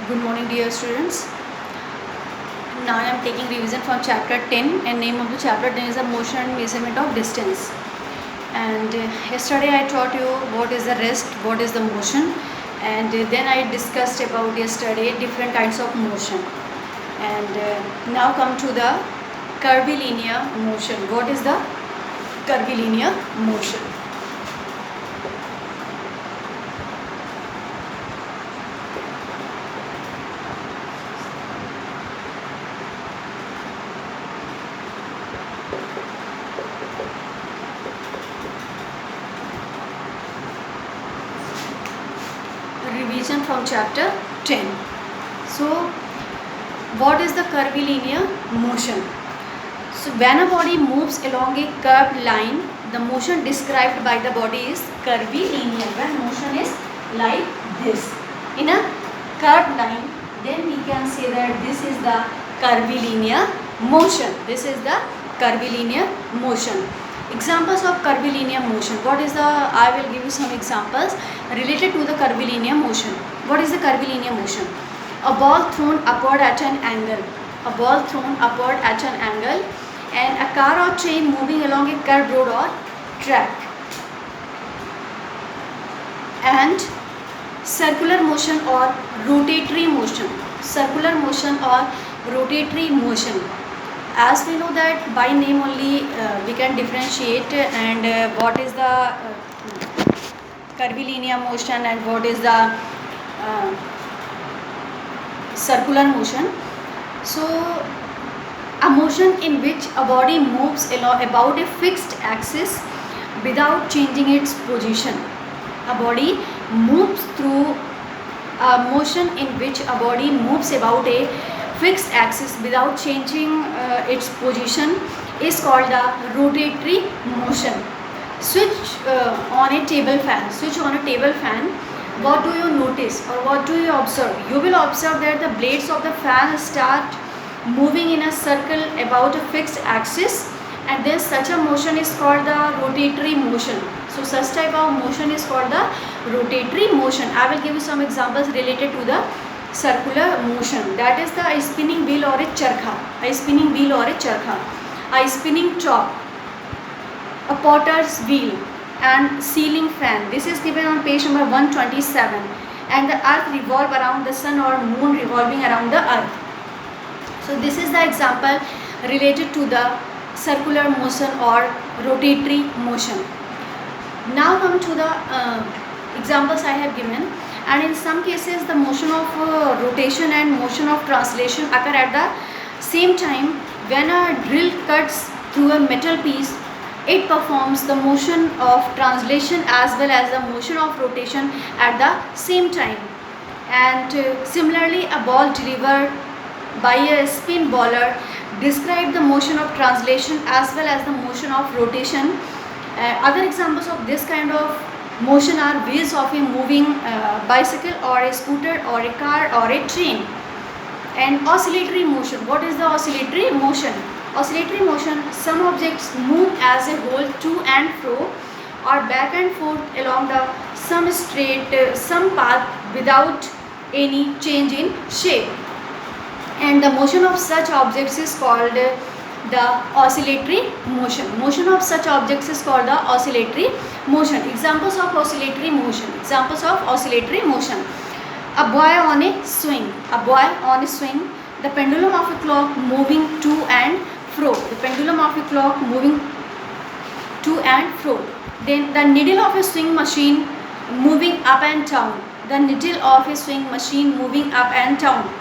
Good morning, dear students. Now I am taking revision from chapter 10, and name of the chapter 10 is the motion and measurement of distance. And yesterday I taught you what is the rest, what is the motion, and then I discussed about yesterday different kinds of motion. And now come to the curvilinear motion. What is the curvilinear motion? Revision from chapter 10. So what is the curvilinear motion? So when a body moves along a curved line, the motion described by the body is curvilinear. When motion is like this in a curved line, then we can say that this is the curvilinear motion. This is the curvilinear motion. Examples of curvilinear motion. What is the, I will give you some examples related to the curvilinear motion. What is the curvilinear motion? A ball thrown upward at an angle. A ball thrown upward at an angle, and a car or train moving along a curved road or track. And circular motion or rotatory motion. Circular motion or rotatory motion. As we know that by name only we can differentiate and what is the curvilinear motion and what is the circular motion. So a motion in which a body moves about a fixed axis without changing its position. A body moves through a motion in which a body moves about a fixed axis without changing its position is called the rotatory motion. Switch on a table fan. Switch on a table fan. What do you notice or what do you observe? You will observe that the blades of the fan start moving in a circle about a fixed axis, and then such a motion is called the rotatory motion. So such type of motion is called the rotatory motion. I will give you some examples related to the circular motion. That is the spinning wheel or a charkha. A spinning wheel or a charkha. A spinning top. A potter's wheel and ceiling fan. This is given on page number 127. And the earth revolve around the sun or moon revolving around the earth. So this is the example related to the circular motion or rotatory motion. Now come to the examples I have given, and in some cases the motion of rotation and motion of translation occur at the same time. When a drill cuts through a metal piece, it performs the motion of translation as well as the motion of rotation at the same time. And similarly, a ball delivered by a spin bowler describe the motion of translation as well as the motion of rotation. Other examples of this kind of motion are wheels of a moving bicycle or a scooter or a car or a train. And oscillatory motion. What is the oscillatory motion? Oscillatory motion, some objects move as a whole to and fro or back and forth along some straight some path without any change in shape. And the motion of such objects is called the oscillatory motion. Motion of such objects is called the oscillatory motion. Examples of oscillatory motion. Examples of oscillatory motion. A boy on a swing. A boy on a swing. The pendulum of a clock moving to and fro. The pendulum of a clock moving to and fro. Then the needle of a swing machine moving up and down. The needle of a swing machine moving up and down.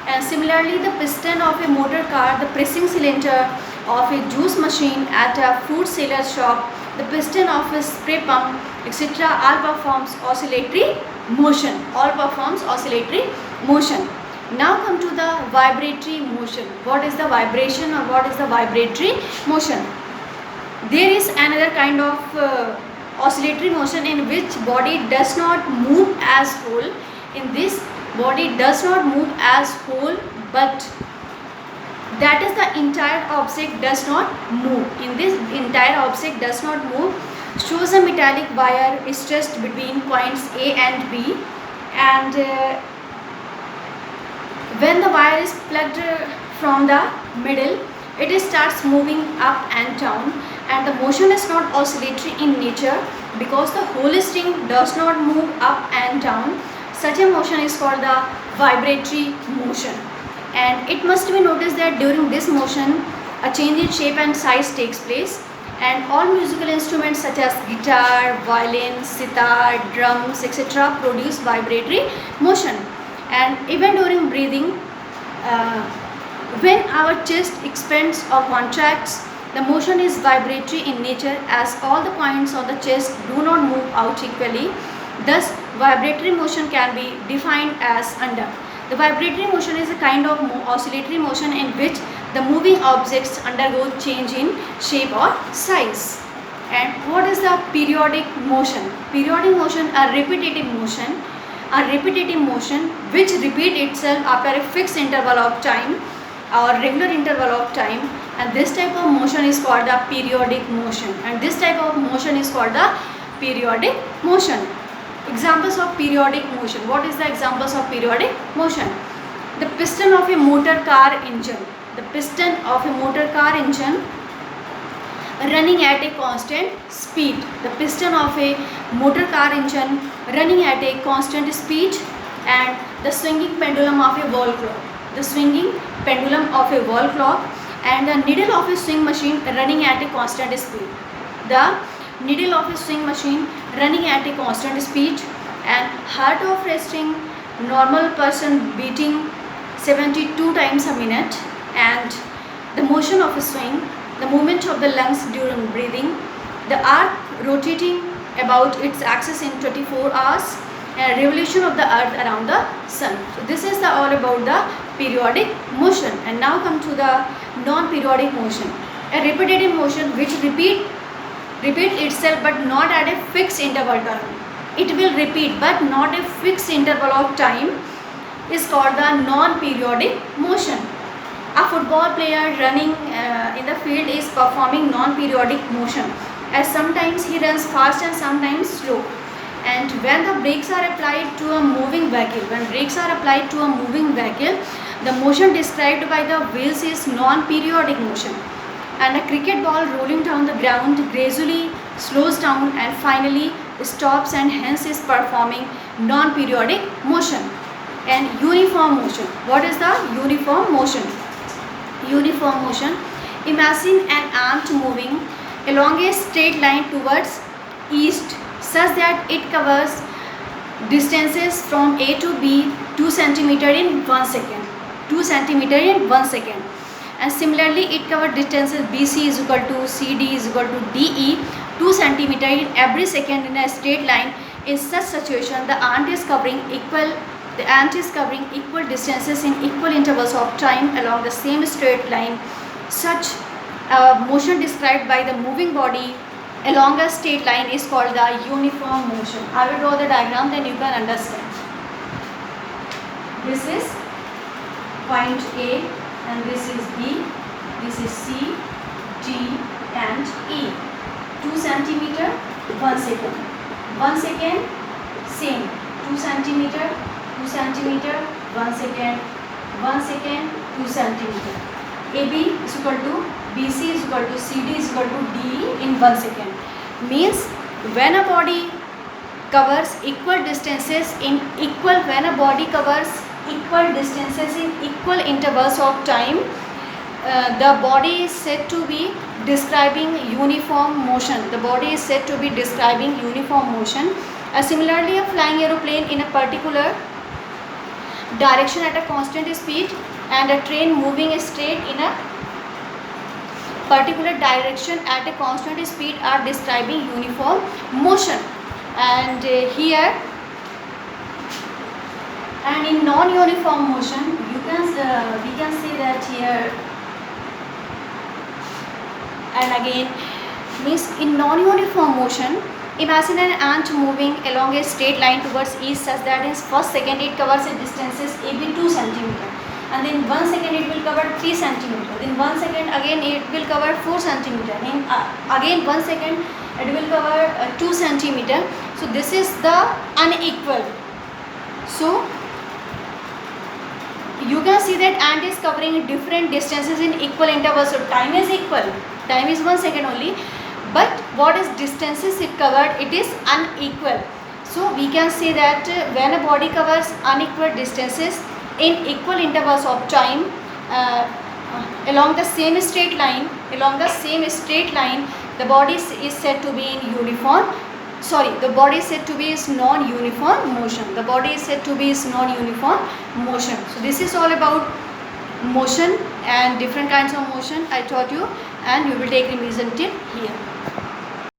And similarly, the piston of a motor car, the pressing cylinder of a juice machine at a fruit seller's shop, the piston of a spray pump, etc. all performs oscillatory motion. All performs oscillatory motion. Now come to the vibratory motion. What is the vibration or what is the vibratory motion? There is another kind of oscillatory motion in which body does not move as whole. In this, body does not move as whole, but that is the entire object does not move. In this, entire object does not move. Shows a metallic wire stretched between points A and B, and When the wire is plugged from the middle, it starts moving up and down, and the motion is not oscillatory in nature because the whole string does not move up and down. Such a motion is called the vibratory motion. And it must be noticed that during this motion a change in shape and size takes place, and all musical instruments such as guitar, violin, sitar, drums, etc. produce vibratory motion. And even during breathing, uh, when our chest expands or contracts, the motion is vibratory in nature as all the points on the chest do not move out equally. Thus, vibratory motion can be defined as under. The vibratory motion is a kind of oscillatory motion in which the moving objects undergo change in shape or size. And what is the periodic motion? Periodic motion, a repetitive motion which repeat itself after a fixed interval of time or regular interval of time, and this type of motion is called the periodic motion, and this type of motion is called the periodic motion. Examples of periodic motion. What is the examples of periodic motion? The piston of a motor car engine. The piston of a motor car engine running at a constant speed. The piston of a motor car engine running at a constant speed, and the swinging pendulum of a wall clock. The swinging pendulum of a wall clock, and the needle of a swing machine running at a constant speed. The needle of a swing machine running at a constant speed, and heart of resting normal person beating 72 times a minute, and the motion of a swing, the movement of the lungs during breathing, the earth rotating about its axis in 24 hours, and revolution of the earth around the sun. So this is all about the periodic motion. And now come to the non-periodic motion, a repetitive motion which repeat itself but not at a fixed interval time. It will repeat but not a fixed interval of time is called the non-periodic motion. A football player running in the field is performing non-periodic motion, as sometimes he runs fast and sometimes slow. And when the brakes are applied to a moving vehicle, the motion described by the wheels is non-periodic motion. And a cricket ball rolling down the ground gradually slows down and finally stops, and hence is performing non-periodic motion. And uniform motion. What is the uniform motion? Uniform motion. Imagine an ant moving along a straight line towards east such that it covers distances from A to B 2 cm in 1 second. 2 cm in 1 second. And similarly, it covers distances BC is equal to CD is equal to DE 2 cm in every second in a straight line. In such situation, the ant is covering equal distances in equal intervals of time along the same straight line. Such motion described by the moving body along a straight line is called the uniform motion. I will draw the diagram, then you can understand. This is point A, and this is B, this is C, D and E. 2 centimeter, 1 second. 1 second, same. 2 centimeter, 2 centimeter, 1 second, 1 second, 2 centimeter. AB is equal to BC is equal to CD is equal to DE in 1 second. Means when a body covers equal distances in equal intervals of time, the body is said to be describing uniform motion. The body is said to be describing uniform motion. Similarly, a flying aeroplane in a particular direction at a constant speed, and a train moving straight in a particular direction at a constant speed are describing uniform motion. And here, and in non-uniform motion, we can say that here. And again, means in non-uniform motion, imagine an ant moving along a straight line towards east such that in first second it covers a distances AB 2 cm, and in 1 second it will cover 3 cm. In 1 second again it will cover 4 cm. In again 1 second it will cover 2 cm. So this is the unequal. So you can see that ant is covering different distances in equal intervals. So time is equal, time is 1 second only, but what is distances it covered, it is unequal. So we can say that when a body covers unequal distances in equal intervals of time along the same straight line, the body is said to be in uniform, sorry, the body is said to be is non-uniform motion. The body is said to be is non-uniform motion. So this is all about motion and different kinds of motion I taught you, and you will take revision tip here.